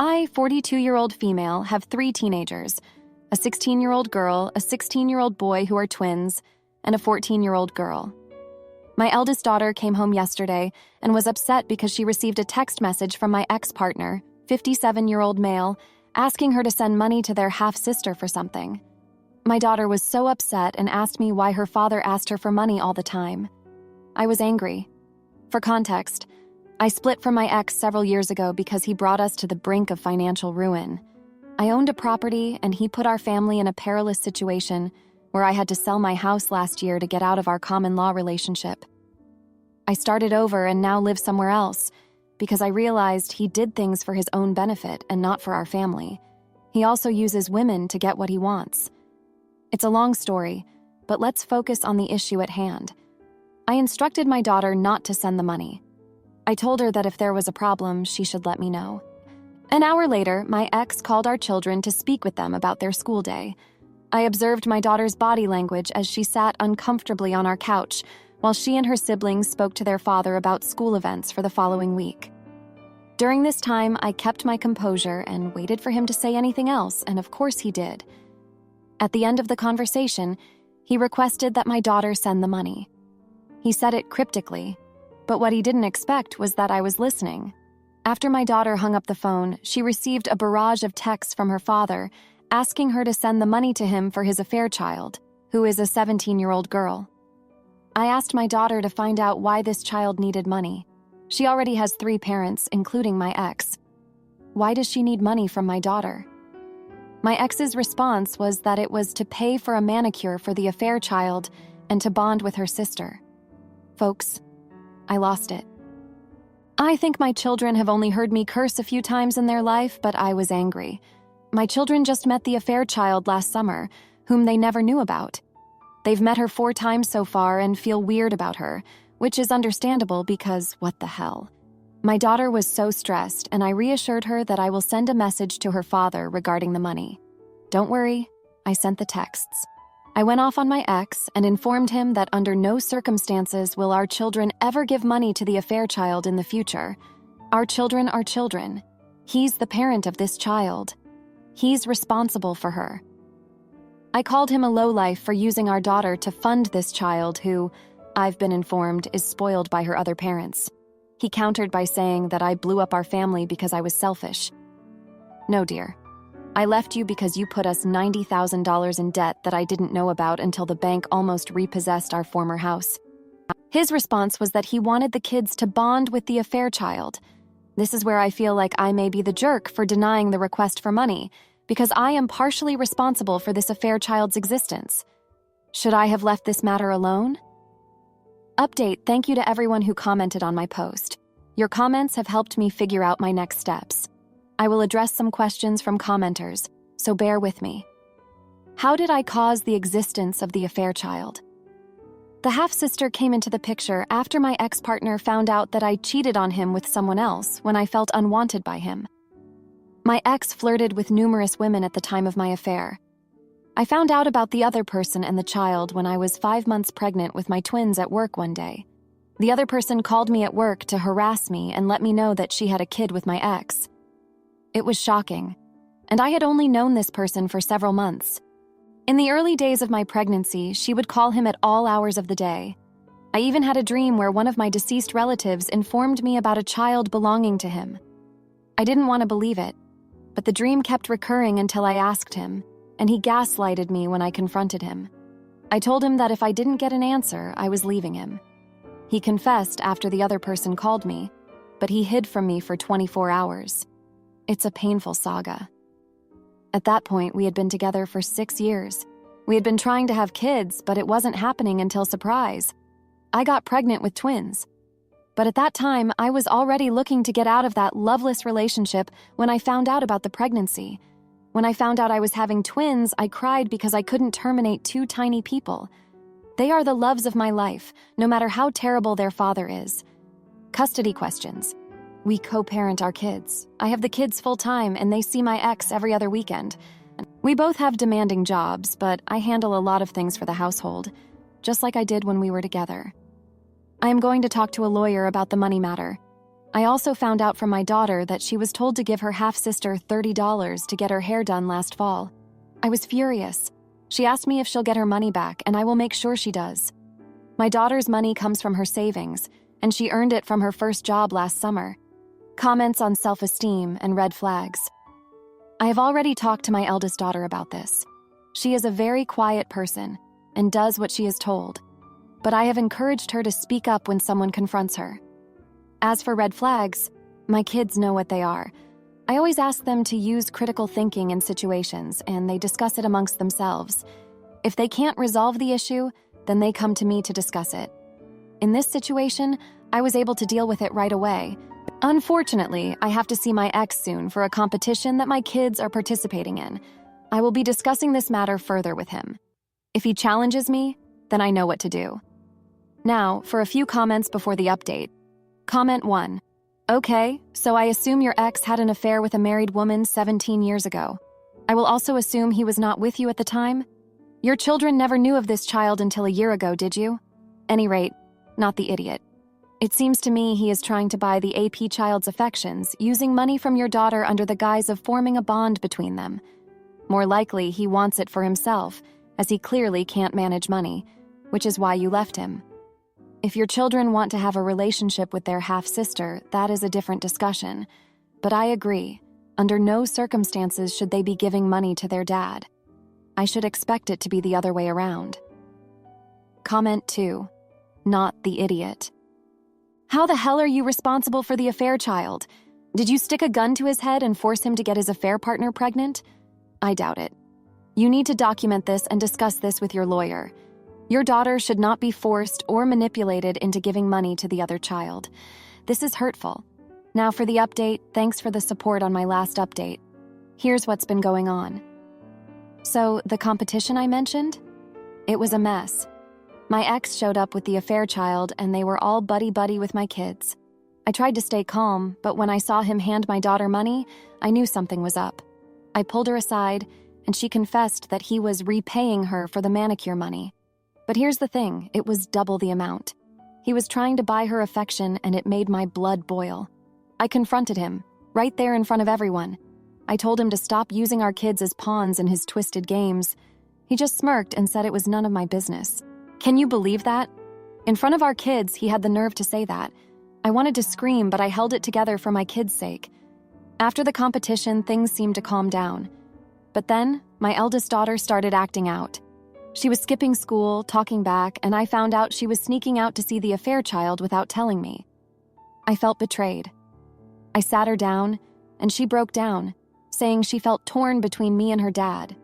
I, 42-year-old female, have 3 teenagers, a 16-year-old girl, a 16-year-old boy who are twins, and a 14-year-old girl. My eldest daughter came home yesterday and was upset because she received a text message from my ex-partner, 57-year-old male, asking her to send money to their half-sister for something. My daughter was so upset and asked me why her father asked her for money all the time. I was angry. For context, I split from my ex several years ago because he brought us to the brink of financial ruin. I owned a property and he put our family in a perilous situation where I had to sell my house last year to get out of our common-law relationship. I started over and now live somewhere else because I realized he did things for his own benefit and not for our family. He also uses women to get what he wants. It's a long story, but let's focus on the issue at hand. I instructed my daughter not to send the money. I told her that if there was a problem, she should let me know. An hour later, my ex called our children to speak with them about their school day. I observed my daughter's body language as she sat uncomfortably on our couch while she and her siblings spoke to their father about school events for the following week. During this time, I kept my composure and waited for him to say anything else, and of course he did. At the end of the conversation, he requested that my daughter send the money. He said it cryptically, but what he didn't expect was that I was listening. After my daughter hung up the phone, she received a barrage of texts from her father asking her to send the money to him for his affair child, who is a 17-year-old girl. I asked my daughter to find out why this child needed money. She already has 3 parents, including my ex. Why does she need money from my daughter? My ex's response was that it was to pay for a manicure for the affair child and to bond with her sister. Folks, I lost it. I think my children have only heard me curse a few times in their life, but I was angry. My children just met the affair child last summer, whom they never knew about. They've met her 4 times so far and feel weird about her, which is understandable because what the hell? My daughter was so stressed, and I reassured her that I will send a message to her father regarding the money. Don't worry, I sent the texts. I went off on my ex and informed him that under no circumstances will our children ever give money to the affair child in the future. Our children are children. He's the parent of this child. He's responsible for her. I called him a lowlife for using our daughter to fund this child who, I've been informed, is spoiled by her other parents. He countered by saying that I blew up our family because I was selfish. No, dear. I left you because you put us $90,000 in debt that I didn't know about until the bank almost repossessed our former house. His response was that he wanted the kids to bond with the affair child. This is where I feel like I may be the jerk for denying the request for money, because I am partially responsible for this affair child's existence. Should I have left this matter alone? Update: thank you to everyone who commented on my post. Your comments have helped me figure out my next steps. I will address some questions from commenters, so bear with me. How did I cause the existence of the affair child? The half-sister came into the picture after my ex-partner found out that I cheated on him with someone else when I felt unwanted by him. My ex flirted with numerous women at the time of my affair. I found out about the other person and the child when I was 5 months pregnant with my twins at work one day. The other person called me at work to harass me and let me know that she had a kid with my ex. It was shocking, and I had only known this person for several months. In the early days of my pregnancy, she would call him at all hours of the day. I even had a dream where one of my deceased relatives informed me about a child belonging to him. I didn't want to believe it, but the dream kept recurring until I asked him, and he gaslighted me when I confronted him. I told him that if I didn't get an answer, I was leaving him. He confessed after the other person called me, but he hid from me for 24 hours. It's a painful saga. At that point, we had been together for 6 years. We had been trying to have kids, but it wasn't happening until surprise. I got pregnant with twins. But at that time, I was already looking to get out of that loveless relationship when I found out about the pregnancy. When I found out I was having twins, I cried because I couldn't terminate 2 tiny people. They are the loves of my life, no matter how terrible their father is. Custody questions. We co-parent our kids. I have the kids full-time, and they see my ex every other weekend. We both have demanding jobs, but I handle a lot of things for the household, just like I did when we were together. I am going to talk to a lawyer about the money matter. I also found out from my daughter that she was told to give her half-sister $30 to get her hair done last fall. I was furious. She asked me if she'll get her money back, and I will make sure she does. My daughter's money comes from her savings, and she earned it from her first job last summer. Comments on self-esteem and red flags. I have already talked to my eldest daughter about this. She is a very quiet person and does what she is told, but I have encouraged her to speak up when someone confronts her. As for red flags, my kids know what they are. I always ask them to use critical thinking in situations, and they discuss it amongst themselves. If they can't resolve the issue, then they come to me to discuss it. In this situation, I was able to deal with it right away. Unfortunately, I have to see my ex soon for a competition that my kids are participating in. I will be discussing this matter further with him. If he challenges me, then I know what to do. Now, for a few comments before the update. Comment 1. Okay, so I assume your ex had an affair with a married woman 17 years ago. I will also assume he was not with you at the time? Your children never knew of this child until a year ago, did you? Any rate, not the idiot. It seems to me he is trying to buy the AP child's affections, using money from your daughter under the guise of forming a bond between them. More likely, he wants it for himself, as he clearly can't manage money, which is why you left him. If your children want to have a relationship with their half-sister, that is a different discussion. But I agree, under no circumstances should they be giving money to their dad. I should expect it to be the other way around. Comment 2. Not the idiot. How the hell are you responsible for the affair child? Did you stick a gun to his head and force him to get his affair partner pregnant? I doubt it. You need to document this and discuss this with your lawyer. Your daughter should not be forced or manipulated into giving money to the other child. This is hurtful. Now for the update, thanks for the support on my last update. Here's what's been going on. So, the competition I mentioned? It was a mess. My ex showed up with the affair child and they were all buddy-buddy with my kids. I tried to stay calm, but when I saw him hand my daughter money, I knew something was up. I pulled her aside, and she confessed that he was repaying her for the manicure money. But here's the thing, it was double the amount. He was trying to buy her affection and it made my blood boil. I confronted him, right there in front of everyone. I told him to stop using our kids as pawns in his twisted games. He just smirked and said it was none of my business. Can you believe that? In front of our kids, he had the nerve to say that. I wanted to scream, but I held it together for my kids' sake. After the competition, things seemed to calm down. But then, my eldest daughter started acting out. She was skipping school, talking back, and I found out she was sneaking out to see the affair child without telling me. I felt betrayed. I sat her down, and she broke down, saying she felt torn between me and her dad.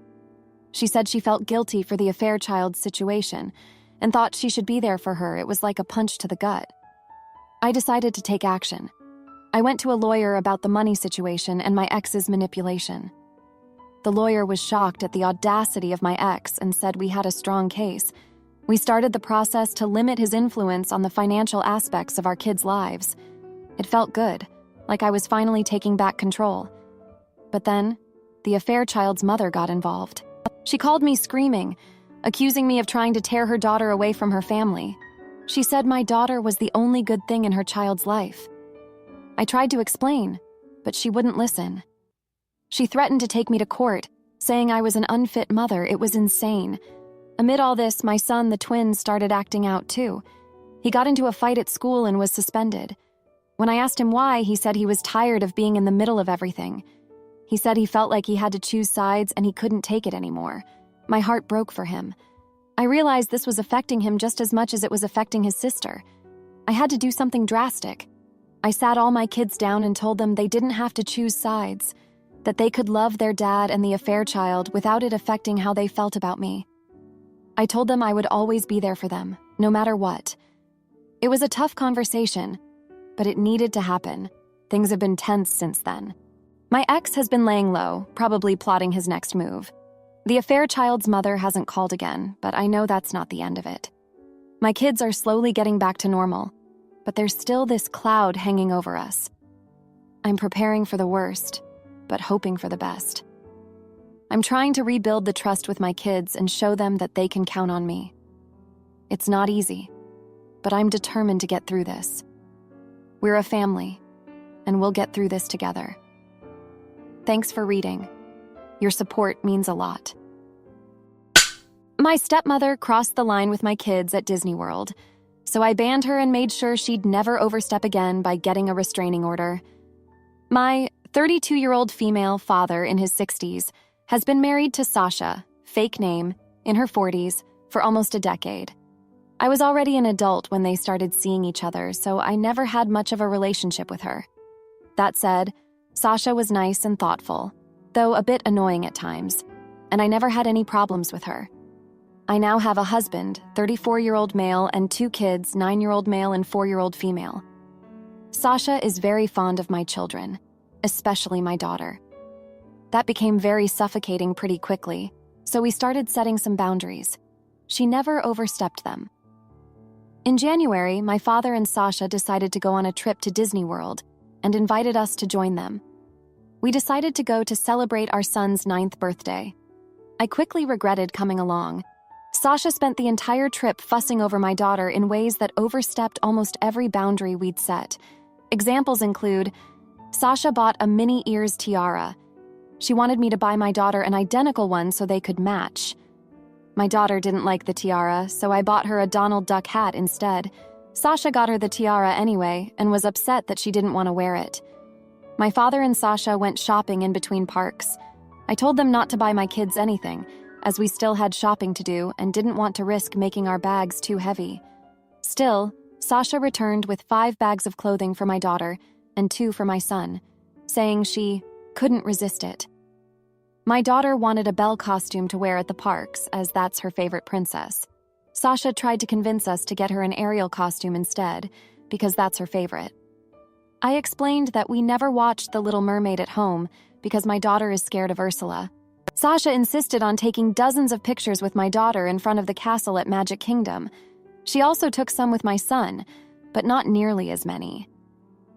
She said she felt guilty for the affair child's situation and thought she should be there for her. It was like a punch to the gut. I decided to take action. I went to a lawyer about the money situation and my ex's manipulation. The lawyer was shocked at the audacity of my ex and said we had a strong case. We started the process to limit his influence on the financial aspects of our kids' lives. It felt good, like I was finally taking back control. But then, the affair child's mother got involved. She called me screaming, accusing me of trying to tear her daughter away from her family. She said my daughter was the only good thing in her child's life. I tried to explain, but she wouldn't listen. She threatened to take me to court, saying I was an unfit mother. It was insane. Amid all this, my son, the twin, started acting out too. He got into a fight at school and was suspended. When I asked him why, he said he was tired of being in the middle of everything. He said he felt like he had to choose sides and he couldn't take it anymore. My heart broke for him. I realized this was affecting him just as much as it was affecting his sister. I had to do something drastic. I sat all my kids down and told them they didn't have to choose sides, that they could love their dad and the affair child without it affecting how they felt about me. I told them I would always be there for them, no matter what. It was a tough conversation, but it needed to happen. Things have been tense since then. My ex has been laying low, probably plotting his next move. The affair child's mother hasn't called again, but I know that's not the end of it. My kids are slowly getting back to normal, but there's still this cloud hanging over us. I'm preparing for the worst, but hoping for the best. I'm trying to rebuild the trust with my kids and show them that they can count on me. It's not easy, but I'm determined to get through this. We're a family, and we'll get through this together. Thanks for reading. Your support means a lot. My stepmother crossed the line with my kids at Disney World, so I banned her and made sure she'd never overstep again by getting a restraining order. My 32-year-old female father in his 60s has been married to Sasha, fake name, in her 40s, for almost a decade. I was already an adult when they started seeing each other, so I never had much of a relationship with her. That said, Sasha was nice and thoughtful, though a bit annoying at times, and I never had any problems with her. I now have a husband, 34-year-old male, and 2 kids, 9-year-old male and 4-year-old female. Sasha is very fond of my children, especially my daughter. That became very suffocating pretty quickly, so we started setting some boundaries. She never overstepped them. In January, my father and Sasha decided to go on a trip to Disney World and invited us to join them. We decided to go to celebrate our son's 9th birthday. I quickly regretted coming along. Sasha spent the entire trip fussing over my daughter in ways that overstepped almost every boundary we'd set. Examples include, Sasha bought a mini ears tiara. She wanted me to buy my daughter an identical one so they could match. My daughter didn't like the tiara, so I bought her a Donald Duck hat instead. Sasha got her the tiara anyway and was upset that she didn't want to wear it. My father and Sasha went shopping in between parks. I told them not to buy my kids anything, as we still had shopping to do and didn't want to risk making our bags too heavy. Still, Sasha returned with 5 bags of clothing for my daughter and 2 for my son, saying she couldn't resist it. My daughter wanted a Belle costume to wear at the parks, as that's her favorite princess. Sasha tried to convince us to get her an Ariel costume instead, because that's her favorite. I explained that we never watched The Little Mermaid at home because my daughter is scared of Ursula. Sasha insisted on taking dozens of pictures with my daughter in front of the castle at Magic Kingdom. She also took some with my son, but not nearly as many.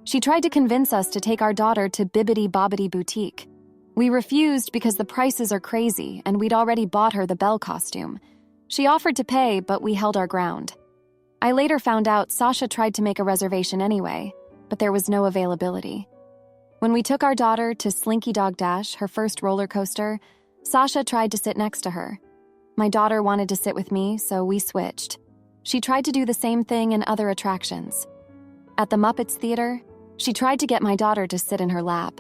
She tried to convince us to take our daughter to Bibbidi Bobbidi Boutique. We refused because the prices are crazy and we'd already bought her the Belle costume. She offered to pay, but we held our ground. I later found out Sasha tried to make a reservation anyway, but there was no availability. When we took our daughter to Slinky Dog Dash, her first roller coaster, Sasha tried to sit next to her. My daughter wanted to sit with me, so we switched. She tried to do the same thing in other attractions. At the Muppets Theater, she tried to get my daughter to sit in her lap.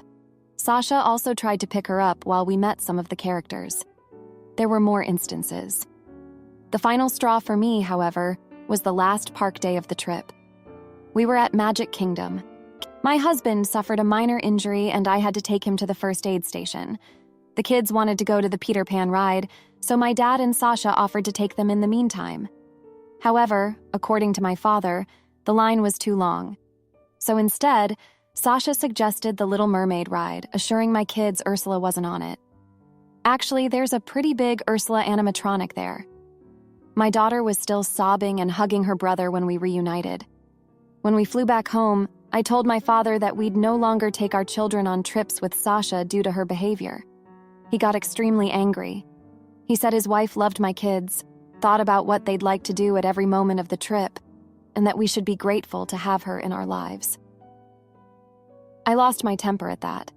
Sasha also tried to pick her up while we met some of the characters. There were more instances. The final straw for me, however, was the last park day of the trip. We were at Magic Kingdom. My husband suffered a minor injury and I had to take him to the first aid station. The kids wanted to go to the Peter Pan ride, so my dad and Sasha offered to take them in the meantime. However, according to my father, the line was too long. So instead, Sasha suggested the Little Mermaid ride, assuring my kids Ursula wasn't on it. Actually, there's a pretty big Ursula animatronic there. My daughter was still sobbing and hugging her brother when we reunited. When we flew back home, I told my father that we'd no longer take our children on trips with Sasha due to her behavior. He got extremely angry. He said his wife loved my kids, thought about what they'd like to do at every moment of the trip, and that we should be grateful to have her in our lives. I lost my temper at that.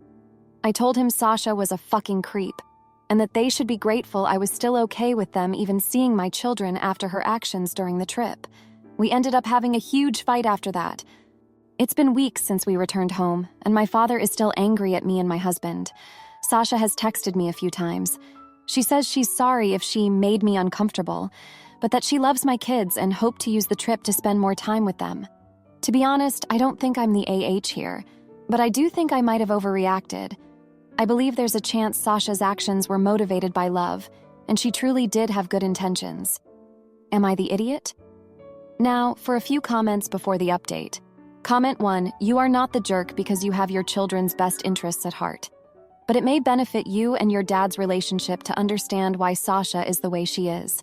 I told him Sasha was a fucking creep, and that they should be grateful I was still okay with them even seeing my children after her actions during the trip. We ended up having a huge fight after that. It's been weeks since we returned home, and my father is still angry at me and my husband. Sasha has texted me a few times. She says she's sorry if she made me uncomfortable, but that she loves my kids and hoped to use the trip to spend more time with them. To be honest, I don't think I'm the AH here, but I do think I might have overreacted. I believe there's a chance Sasha's actions were motivated by love, and she truly did have good intentions. Am I the idiot? Now, for a few comments before the update. Comment 1, you are not the jerk because you have your children's best interests at heart. But it may benefit you and your dad's relationship to understand why Sasha is the way she is.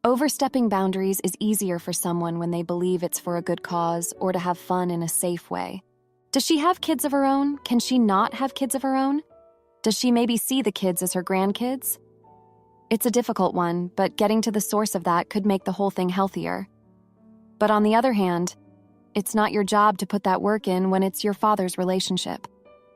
Overstepping boundaries is easier for someone when they believe it's for a good cause or to have fun in a safe way. Does she have kids of her own? Can she not have kids of her own? Does she maybe see the kids as her grandkids? It's a difficult one, but getting to the source of that could make the whole thing healthier. But on the other hand, It's not your job to put that work in when it's your father's relationship.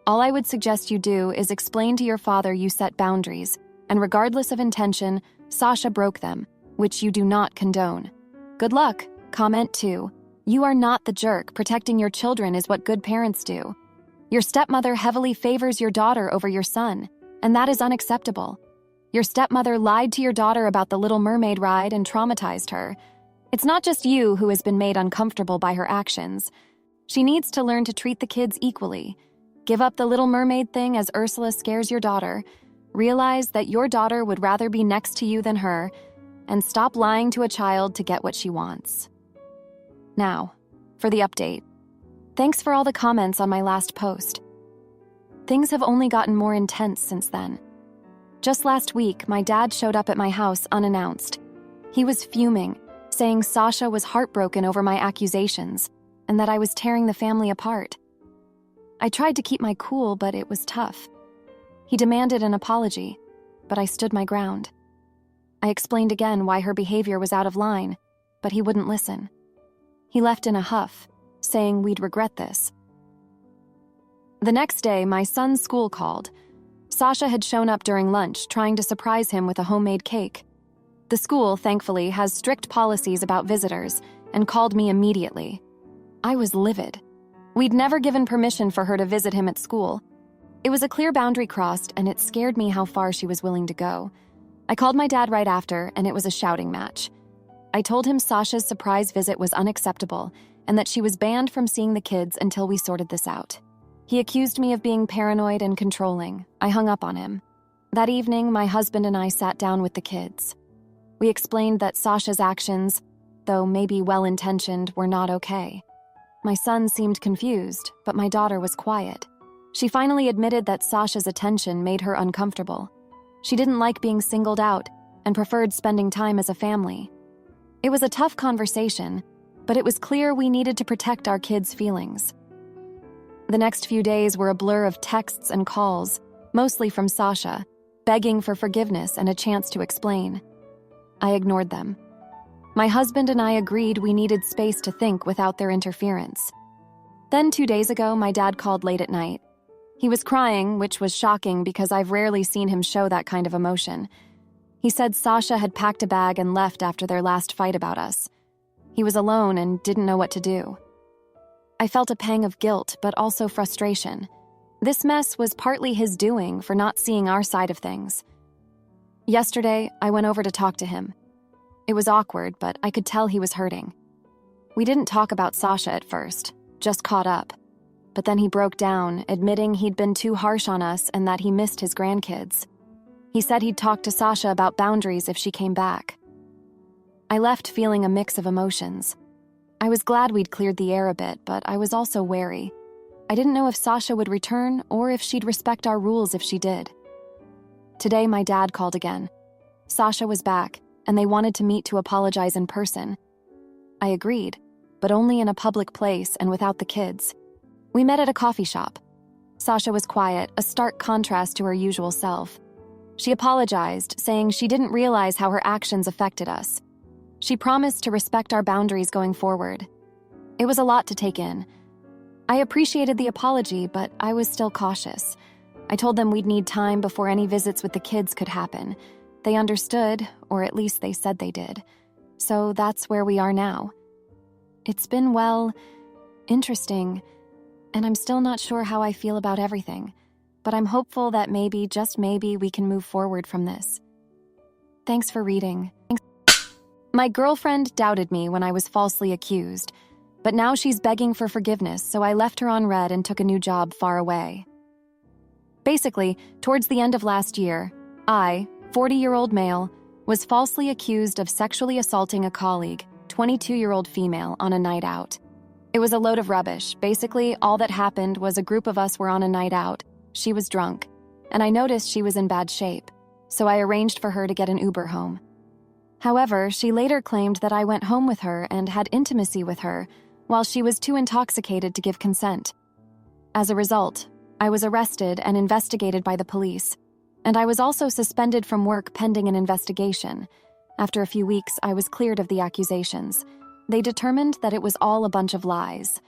All I would suggest you do is explain to your father you set boundaries, and regardless of intention, Sasha broke them, which you do not condone. Good luck. Comment 2. You are not the jerk. Protecting your children is what good parents do. Your stepmother heavily favors your daughter over your son, and that is unacceptable. Your stepmother lied to your daughter about the Little Mermaid ride and traumatized her. It's not just you who has been made uncomfortable by her actions. She needs to learn to treat the kids equally. Give up the Little Mermaid thing as Ursula scares your daughter. Realize that your daughter would rather be next to you than her, and stop lying to a child to get what she wants. Now, for the update. Thanks for all the comments on my last post. Things have only gotten more intense since then. Just last week, my dad showed up at my house unannounced. He was fuming, saying Sasha was heartbroken over my accusations and that I was tearing the family apart. I tried to keep my cool, but it was tough. He demanded an apology, but I stood my ground. I explained again why her behavior was out of line, but he wouldn't listen. He left in a huff, saying we'd regret this. The next day, my son's school called. Sasha had shown up during lunch, trying to surprise him with a homemade cake. The school, thankfully, has strict policies about visitors and called me immediately. I was livid. We'd never given permission for her to visit him at school. It was a clear boundary crossed, and it scared me how far she was willing to go. I called my dad right after, and it was a shouting match. I told him Sasha's surprise visit was unacceptable and that she was banned from seeing the kids until we sorted this out. He accused me of being paranoid and controlling. I hung up on him. That evening, my husband and I sat down with the kids. We explained that Sasha's actions, though maybe well-intentioned, were not okay. My son seemed confused, but my daughter was quiet. She finally admitted that Sasha's attention made her uncomfortable. She didn't like being singled out and preferred spending time as a family. It was a tough conversation, but it was clear we needed to protect our kids' feelings. The next few days were a blur of texts and calls, mostly from Sasha, begging for forgiveness and a chance to explain. I ignored them. My husband and I agreed we needed space to think without their interference. Then 2 days ago, my dad called late at night. He was crying, which was shocking because I've rarely seen him show that kind of emotion. He said Sasha had packed a bag and left after their last fight about us. He was alone and didn't know what to do. I felt a pang of guilt, but also frustration. This mess was partly his doing for not seeing our side of things. Yesterday, I went over to talk to him. It was awkward, but I could tell he was hurting. We didn't talk about Sasha at first, just caught up. But then he broke down, admitting he'd been too harsh on us and that he missed his grandkids. He said he'd talk to Sasha about boundaries if she came back. I left feeling a mix of emotions. I was glad we'd cleared the air a bit, but I was also wary. I didn't know if Sasha would return or if she'd respect our rules if she did. Today, my dad called again. Sasha was back, and they wanted to meet to apologize in person. I agreed, but only in a public place and without the kids. We met at a coffee shop. Sasha was quiet, a stark contrast to her usual self. She apologized, saying she didn't realize how her actions affected us. She promised to respect our boundaries going forward. It was a lot to take in. I appreciated the apology, but I was still cautious. I told them we'd need time before any visits with the kids could happen. They understood, or at least they said they did. So that's where we are now. It's been, well, interesting, and I'm still not sure how I feel about everything, but I'm hopeful that maybe, just maybe, we can move forward from this. Thanks for reading. My girlfriend doubted me when I was falsely accused, but now she's begging for forgiveness, so I left her on red and took a new job far away. Basically, towards the end of last year, I, 40-year-old male, was falsely accused of sexually assaulting a colleague, 22-year-old female, on a night out. It was a load of rubbish. Basically, all that happened was a group of us were on a night out. She was drunk, and I noticed she was in bad shape, so I arranged for her to get an Uber home. However, she later claimed that I went home with her and had intimacy with her while she was too intoxicated to give consent. As a result, I was arrested and investigated by the police, and I was also suspended from work pending an investigation. After a few weeks, I was cleared of the accusations. They determined that it was all a bunch of lies.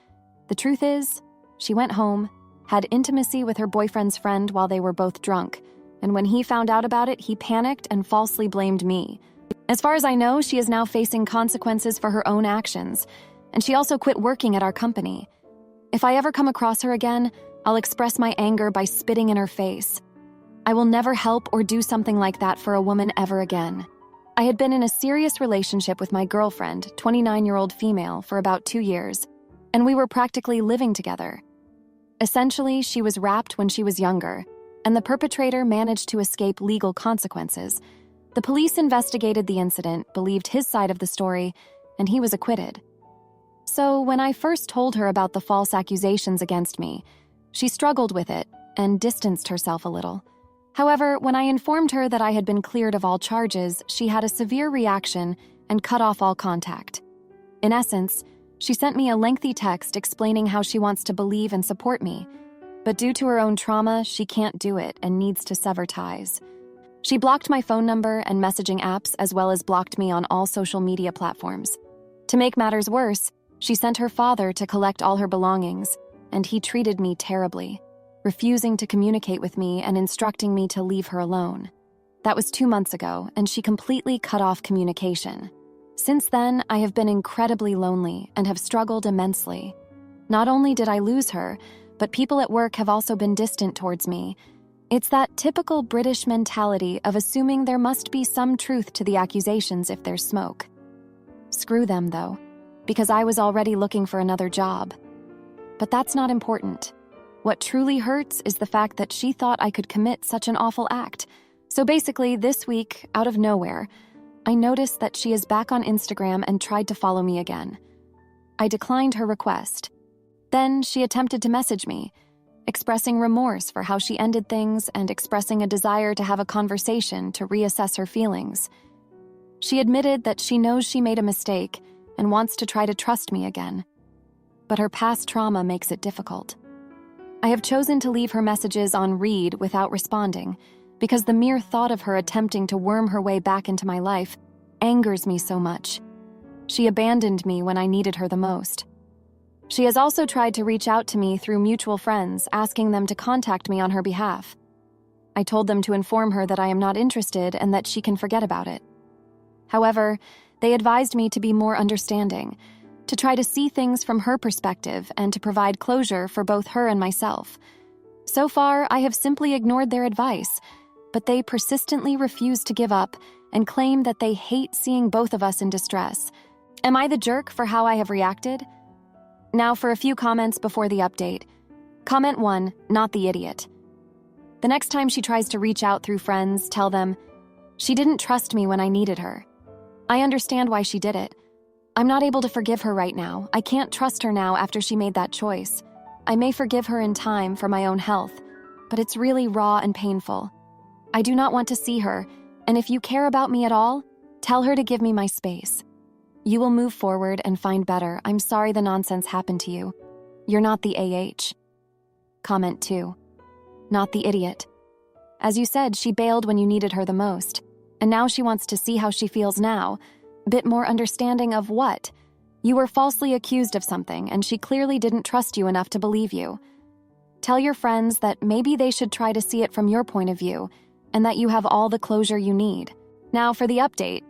The truth is, she went home, had intimacy with her boyfriend's friend while they were both drunk, and when he found out about it, he panicked and falsely blamed me. As far as I know, she is now facing consequences for her own actions, and she also quit working at our company. If I ever come across her again, I'll express my anger by spitting in her face. I will never help or do something like that for a woman ever again. I had been in a serious relationship with my girlfriend, 29-year-old female, for about 2 years, and we were practically living together. Essentially, she was raped when she was younger, and the perpetrator managed to escape legal consequences. The police investigated the incident, believed his side of the story, and he was acquitted. So when I first told her about the false accusations against me, she struggled with it and distanced herself a little. However, when I informed her that I had been cleared of all charges, she had a severe reaction and cut off all contact. In essence, she sent me a lengthy text explaining how she wants to believe and support me, but due to her own trauma, she can't do it and needs to sever ties. She blocked my phone number and messaging apps, as well as blocked me on all social media platforms. To make matters worse, she sent her father to collect all her belongings, and he treated me terribly, refusing to communicate with me and instructing me to leave her alone. That was 2 months ago, and she completely cut off communication. Since then, I have been incredibly lonely and have struggled immensely. Not only did I lose her, but people at work have also been distant towards me. It's that typical British mentality of assuming there must be some truth to the accusations if there's smoke. Screw them, though, because I was already looking for another job. But that's not important. What truly hurts is the fact that she thought I could commit such an awful act. So basically, this week, out of nowhere, I noticed that she is back on Instagram and tried to follow me again. I declined her request. Then she attempted to message me, expressing remorse for how she ended things and expressing a desire to have a conversation to reassess her feelings. She admitted that she knows she made a mistake and wants to try to trust me again. But her past trauma makes it difficult. I have chosen to leave her messages on read without responding, because the mere thought of her attempting to worm her way back into my life angers me so much. She abandoned me when I needed her the most. She has also tried to reach out to me through mutual friends, asking them to contact me on her behalf. I told them to inform her that I am not interested and that she can forget about it. However, they advised me to be more understanding, to try to see things from her perspective and to provide closure for both her and myself. So far, I have simply ignored their advice, but they persistently refuse to give up and claim that they hate seeing both of us in distress. Am I the jerk for how I have reacted? Now for a few comments before the update. Comment 1, not the idiot. The next time she tries to reach out through friends, tell them, she didn't trust me when I needed her. I understand why she did it. I'm not able to forgive her right now. I can't trust her now after she made that choice. I may forgive her in time for my own health, but it's really raw and painful. I do not want to see her, and if you care about me at all, tell her to give me my space. You will move forward and find better. I'm sorry the nonsense happened to you. You're not the AH. Comment 2. Not the idiot. As you said, she bailed when you needed her the most, and now she wants to see how she feels now. Bit more understanding of what? You were falsely accused of something, and she clearly didn't trust you enough to believe you. Tell your friends that maybe they should try to see it from your point of view, and that you have all the closure you need. Now for the update.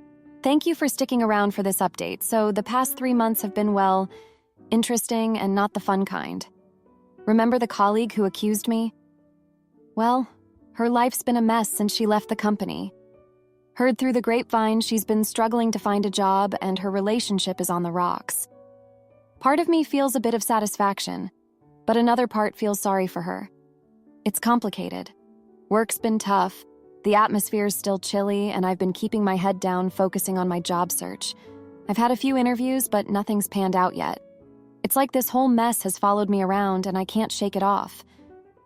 Thank you for sticking around for this update. So the past 3 months have been, well, interesting and not the fun kind. Remember the colleague who accused me? Well, her life's been a mess since she left the company. Heard through the grapevine she's been struggling to find a job and her relationship is on the rocks. Part of me feels a bit of satisfaction, but another part feels sorry for her. It's complicated. Work's been tough, the atmosphere's still chilly, and I've been keeping my head down focusing on my job search. I've had a few interviews, but nothing's panned out yet. It's like this whole mess has followed me around and I can't shake it off.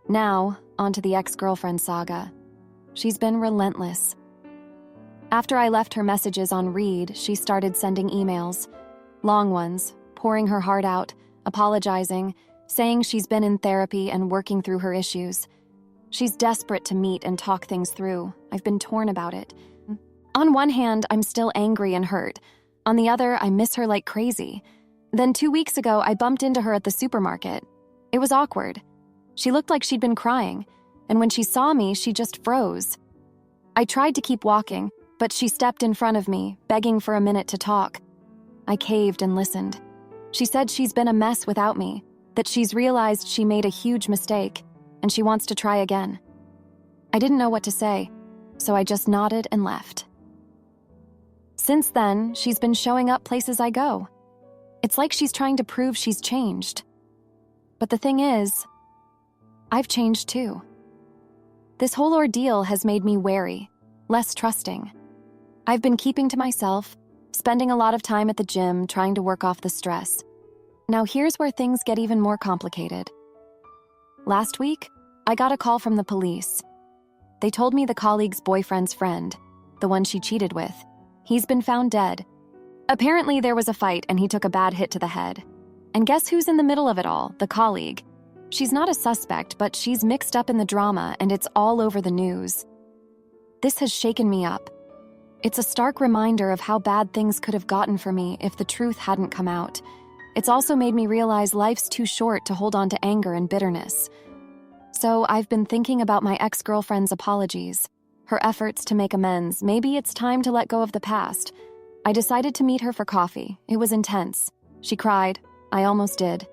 Now, onto the ex-girlfriend saga. She's been relentless. After I left her messages on read, she started sending emails. Long ones, pouring her heart out, apologizing, saying she's been in therapy and working through her issues. She's desperate to meet and talk things through. I've been torn about it. On one hand, I'm still angry and hurt. On the other, I miss her like crazy. Then 2 weeks ago, I bumped into her at the supermarket. It was awkward. She looked like she'd been crying, and when she saw me, she just froze. I tried to keep walking, but she stepped in front of me, begging for a minute to talk. I caved and listened. She said she's been a mess without me, that she's realized she made a huge mistake, and she wants to try again. I didn't know what to say, so I just nodded and left. Since then, she's been showing up places I go. It's like she's trying to prove she's changed. But the thing is, I've changed too. This whole ordeal has made me wary, less trusting. I've been keeping to myself, spending a lot of time at the gym trying to work off the stress. Now here's where things get even more complicated. Last week, I got a call from the police. They told me the colleague's boyfriend's friend, the one she cheated with, he's been found dead. Apparently there was a fight and he took a bad hit to the head. And guess who's in the middle of it all? The colleague. She's not a suspect, but she's mixed up in the drama and it's all over the news. This has shaken me up. It's a stark reminder of how bad things could have gotten for me if the truth hadn't come out. It's also made me realize life's too short to hold on to anger and bitterness. So I've been thinking about my ex-girlfriend's apologies, her efforts to make amends. Maybe it's time to let go of the past. I decided to meet her for coffee. It was intense. She cried. I almost did.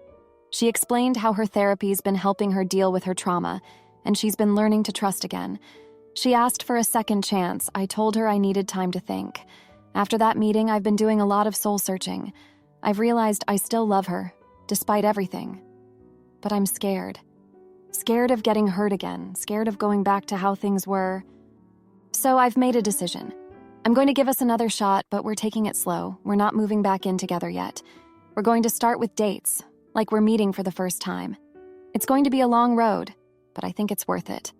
She explained how her therapy's been helping her deal with her trauma, and she's been learning to trust again. She asked for a second chance. I told her I needed time to think. After that meeting, I've been doing a lot of soul-searching. I've realized I still love her, despite everything. But I'm scared. Scared of getting hurt again, scared of going back to how things were. So I've made a decision. I'm going to give us another shot, but we're taking it slow. We're not moving back in together yet. We're going to start with dates, like we're meeting for the first time. It's going to be a long road, but I think it's worth it.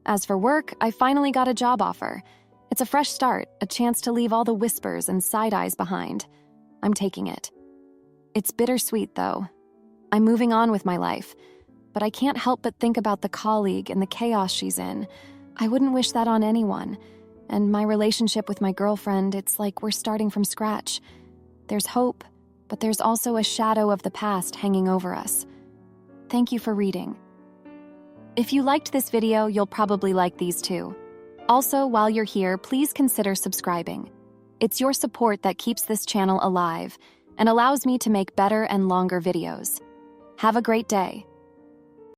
As for work, I finally got a job offer. It's a fresh start, a chance to leave all the whispers and side eyes behind. I'm taking it. It's bittersweet, though. I'm moving on with my life, but I can't help but think about the colleague and the chaos she's in. I wouldn't wish that on anyone. And my relationship with my girlfriend, it's like we're starting from scratch. There's hope, but there's also a shadow of the past hanging over us. Thank you for reading. If you liked this video, you'll probably like these too. Also, while you're here, please consider subscribing. It's your support that keeps this channel alive and allows me to make better and longer videos. Have a great day.